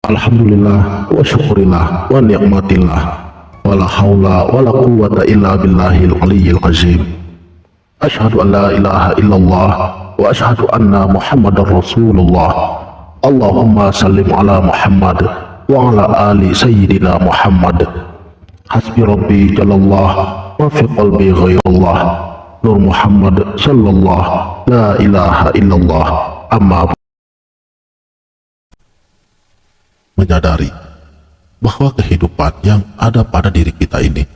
Alhamdulillah wa syukurillah wa ni'matillah wa la hawla wa la quwwata illa billahil aliyyil azim. Asyhadu an la ilaha illallah wa asyhadu anna muhammadar rasulullah. Allahumma sallim ala Muhammad wa ala ali sayyidina Muhammad. Hasbi rabbi jalallah wa fi qalbi ghairallah. Nur Muhammad sallallahu la ilaha illallah. Amma menyadari bahwa kehidupan yang ada pada diri kita ini,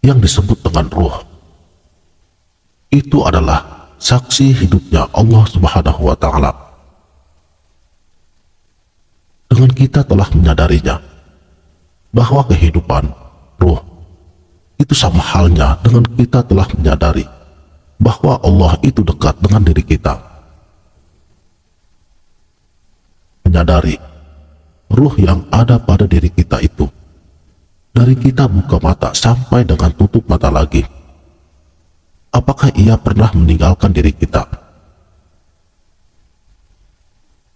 yang disebut dengan ruh, itu adalah saksi hidupnya Allah Subhanahu wa Ta'ala. Dengan kita telah menyadarinya bahwa kehidupan ruh itu sama halnya dengan kita telah menyadari bahwa Allah itu dekat dengan diri kita. Menyadari ruh yang ada pada diri kita itu, dari kita buka mata sampai dengan tutup mata lagi, apakah ia pernah meninggalkan diri kita?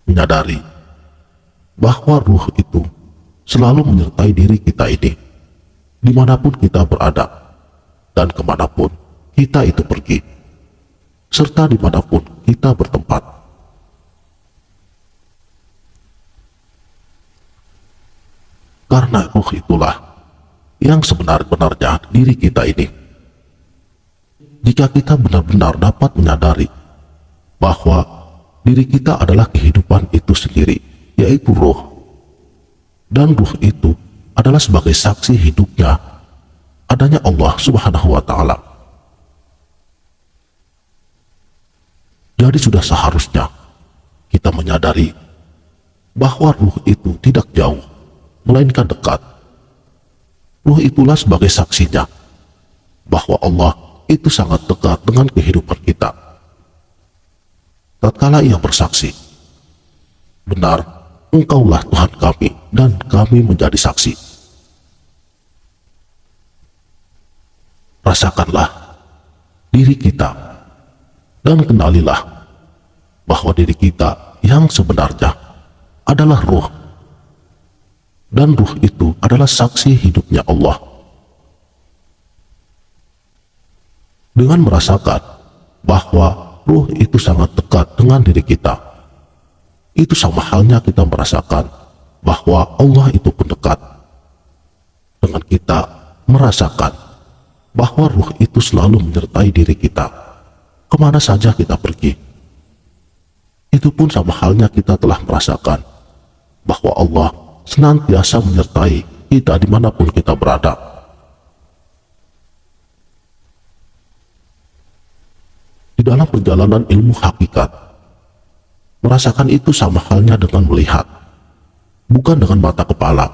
Menyadari bahwa ruh itu selalu menyertai diri kita ini, dimanapun kita berada, dan kemanapun kita itu pergi, serta dimanapun kita bertempat. Karena ruh itulah yang sebenar-benarnya diri kita ini. Jika kita benar-benar dapat menyadari bahwa diri kita adalah kehidupan itu sendiri, yaitu ruh, dan ruh itu adalah sebagai saksi hidupnya adanya Allah Subhanahu wa Ta'ala. Jadi sudah seharusnya kita menyadari bahwa ruh itu tidak jauh, melainkan dekat. Ruh itulah sebagai saksinya bahwa Allah itu sangat dekat dengan kehidupan kita. Tatkala ia bersaksi, benar, Engkaulah Tuhan kami dan kami menjadi saksi. Rasakanlah diri kita dan kenalilah bahwa diri kita yang sebenarnya adalah ruh, dan ruh itu adalah saksi hidupnya Allah. Dengan merasakan bahwa ruh itu sangat dekat dengan diri kita, itu sama halnya kita merasakan bahwa Allah itu pun dekat. Dengan kita merasakan bahwa ruh itu selalu menyertai diri kita kemana saja kita pergi, itu pun sama halnya kita telah merasakan bahwa Allah senantiasa menyertai kita dimanapun kita berada. Di dalam perjalanan ilmu hakikat, merasakan itu sama halnya dengan melihat, bukan dengan mata kepala,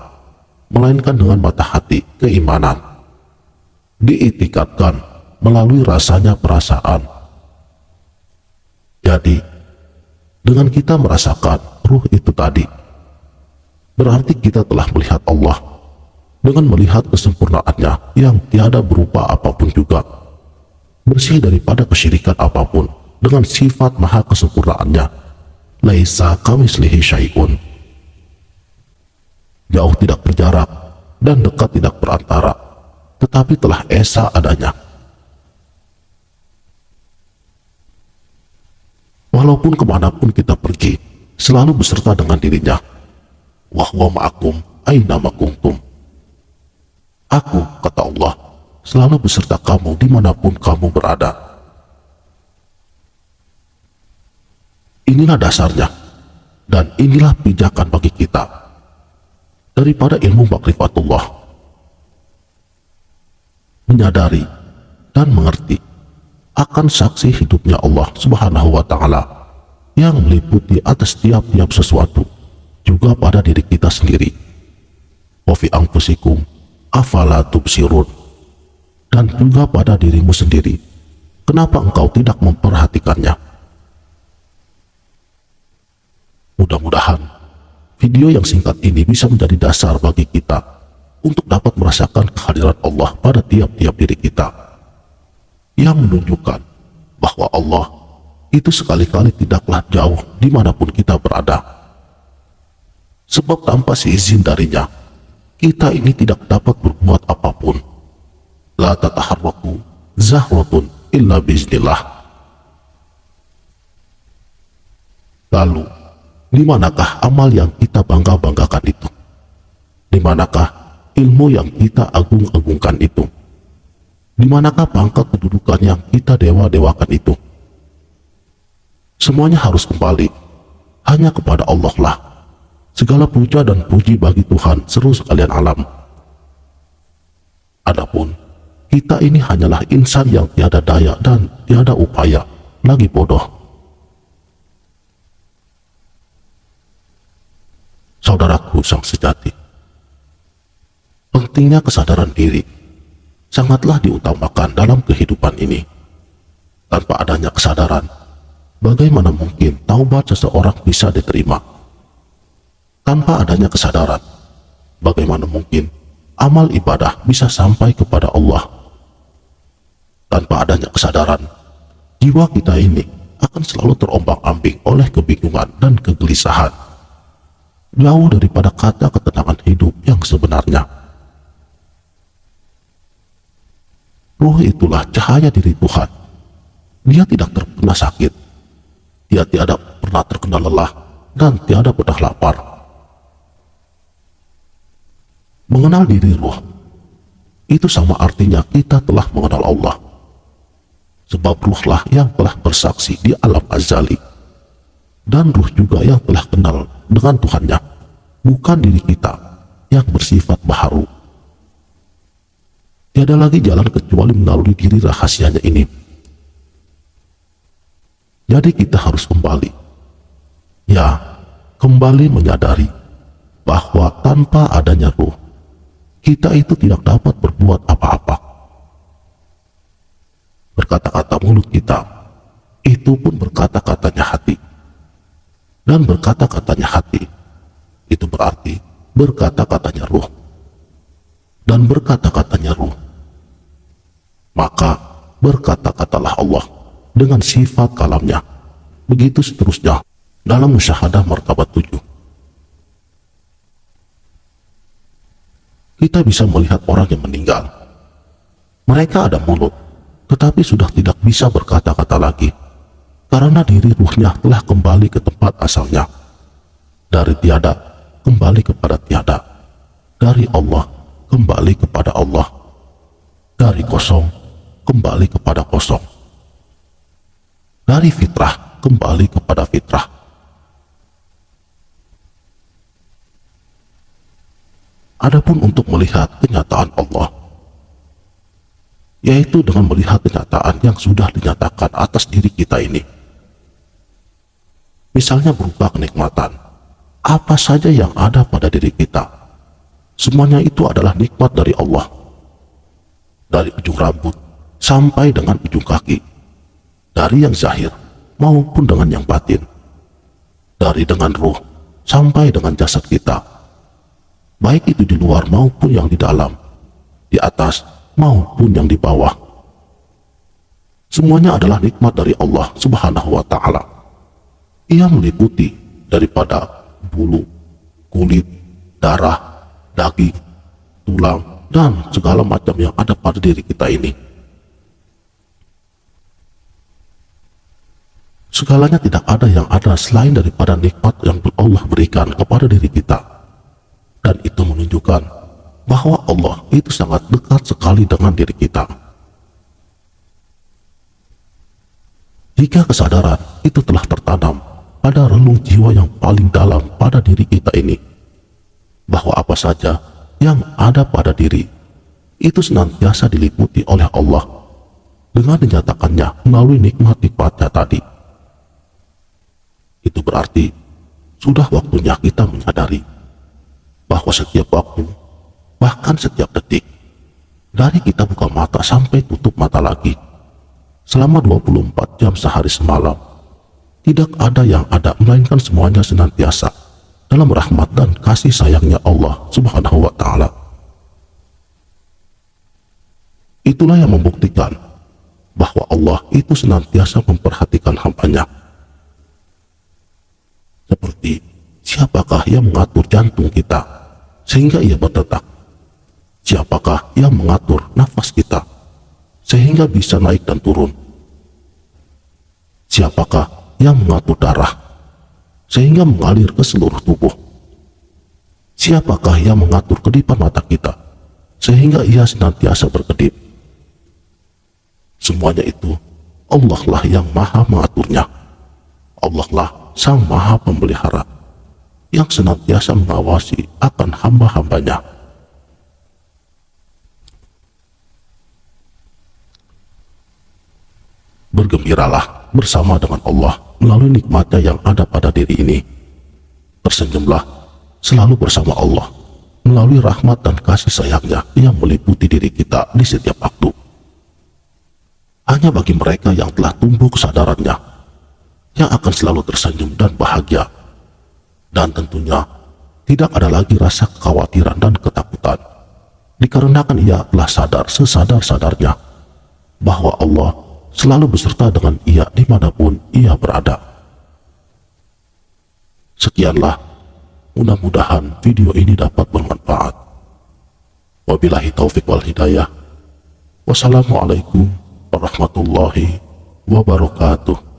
melainkan dengan mata hati, keimanan. Diitikadkan melalui rasanya perasaan. Jadi, dengan kita merasakan ruh itu tadi, berarti kita telah melihat Allah dengan melihat kesempurnaannya yang tiada berupa apapun juga, bersih daripada kesyirikan apapun, dengan sifat maha kesempurnaannya, laisa kamitslihi syai'un, jauh tidak berjarak dan dekat tidak berantara, tetapi telah esa adanya. Walaupun kemanapun kita pergi, selalu beserta dengan dirinya. Wa huwa ma'akum aina ma kuntum. Aku, kata Allah, selalu beserta kamu dimanapun kamu berada. Inilah dasarnya, dan inilah pijakan bagi kita daripada ilmu makrifatullah. Menyadari dan mengerti akan saksi hidupnya Allah Subhanahu wa Ta'ala yang meliputi atas tiap-tiap sesuatu, juga pada diri kita sendiri. Wa fi anfusikum afala tubsirun, dan juga pada dirimu sendiri, kenapa engkau tidak memperhatikannya? Mudah-mudahan video yang singkat ini bisa menjadi dasar bagi kita untuk dapat merasakan kehadiran Allah pada tiap-tiap diri kita, yang menunjukkan bahwa Allah itu sekali-kali tidaklah jauh dimanapun kita berada. Sebab tanpa seizin darinya, kita ini tidak dapat berbuat apapun. La tataharraku zahratun illa biiznillah. Lalu, di manakah amal yang kita bangga-banggakan itu? Di manakah ilmu yang kita agung-agungkan itu? Di manakah pangkat kedudukan yang kita dewa-dewakan itu? Semuanya harus kembali hanya kepada Allah lah. Segala puja dan puji bagi Tuhan seluruh sekalian alam. Adapun kita ini hanyalah insan yang tiada daya dan tiada upaya, lagi bodoh. Saudaraku sang sejati, pentingnya kesadaran diri sangatlah diutamakan dalam kehidupan ini. Tanpa adanya kesadaran, bagaimana mungkin taubat seseorang bisa diterima? Tanpa adanya kesadaran, bagaimana mungkin amal ibadah bisa sampai kepada Allah? Tanpa adanya kesadaran, jiwa kita ini akan selalu terombang-ambing oleh kebingungan dan kegelisahan, jauh daripada kata ketenangan hidup yang sebenarnya. Ruh itulah cahaya diri Tuhan. Dia tidak terkena sakit, dia tiada pernah terkena lelah, dan tiada pernah lapar. Mengenal diri ruh, itu sama artinya kita telah mengenal Allah. Sebab ruhlah yang telah bersaksi di alam azali, dan ruh juga yang telah kenal dengan Tuhannya, bukan diri kita yang bersifat baharu. Tiada lagi jalan kecuali melalui diri rahasianya ini. Jadi kita harus kembali, kembali menyadari bahwa tanpa adanya ruh, kita itu tidak dapat berbuat apa-apa. Berkata-kata mulut kita, itu pun berkata-katanya hati. Dan berkata-katanya hati, itu berarti berkata-katanya ruh. Dan berkata-katanya ruh, maka berkata-katalah Allah dengan sifat kalamnya. Begitu seterusnya dalam musyahadah martabat 7. Kita bisa melihat orang yang meninggal. Mereka ada mulut, tetapi sudah tidak bisa berkata-kata lagi, karena diri ruhnya telah kembali ke tempat asalnya. Dari tiada kembali kepada tiada, dari Allah kembali kepada Allah, dari kosong kembali kepada kosong, dari fitrah kembali kepada fitrah. Adapun untuk melihat kenyataan Allah, yaitu dengan melihat kenyataan yang sudah dinyatakan atas diri kita ini. Misalnya berupa kenikmatan, apa saja yang ada pada diri kita, semuanya itu adalah nikmat dari Allah. Dari ujung rambut sampai dengan ujung kaki, dari yang zahir maupun dengan yang batin, dari dengan ruh sampai dengan jasad kita, baik itu di luar maupun yang di dalam, di atas maupun yang di bawah. Semuanya adalah nikmat dari Allah Subhanahu wa Ta'ala. Ia meliputi daripada bulu, kulit, darah, daging, tulang, dan segala macam yang ada pada diri kita ini. Segalanya tidak ada yang ada selain daripada nikmat yang Allah berikan kepada diri kita. Dan itu menunjukkan bahwa Allah itu sangat dekat sekali dengan diri kita. Jika kesadaran itu telah tertanam pada relung jiwa yang paling dalam pada diri kita ini, bahwa apa saja yang ada pada diri itu senantiasa diliputi oleh Allah dengan dinyatakannya melalui nikmat-nikmatnya tadi, itu berarti sudah waktunya kita menyadari bahwa setiap waktu, bahkan setiap detik, dari kita buka mata sampai tutup mata lagi, selama 24 jam sehari semalam, tidak ada yang ada melainkan semuanya senantiasa dalam rahmat dan kasih sayangnya Allah Subhanahu wa Ta'ala. Itulah yang membuktikan bahwa Allah itu senantiasa memperhatikan hambanya. Seperti Siapakah yang mengatur jantung kita sehingga ia berdetak? Siapakah yang mengatur nafas kita sehingga bisa naik dan turun? Siapakah yang mengatur darah sehingga mengalir ke seluruh tubuh? Siapakah yang mengatur kedipan mata kita sehingga ia senantiasa berkedip? Semuanya itu Allah lah yang maha mengaturnya. Allah lah sang maha pemelihara yang senantiasa mengawasi akan hamba-hambanya. Bergembiralah bersama dengan Allah melalui nikmatnya yang ada pada diri ini. Tersenyumlah selalu bersama Allah melalui rahmat dan kasih sayangnya yang meliputi diri kita di setiap waktu. Hanya bagi mereka yang telah tumbuh kesadarannya yang akan selalu tersenyum dan bahagia. Dan tentunya tidak ada lagi rasa kekhawatiran dan ketakutan, dikarenakan ia telah sadar sesadar-sadarnya bahwa Allah selalu beserta dengan ia dimanapun ia berada. Sekianlah, mudah-mudahan video ini dapat bermanfaat. Wabillahi taufik wal hidayah. Wassalamualaikum warahmatullahi wabarakatuh.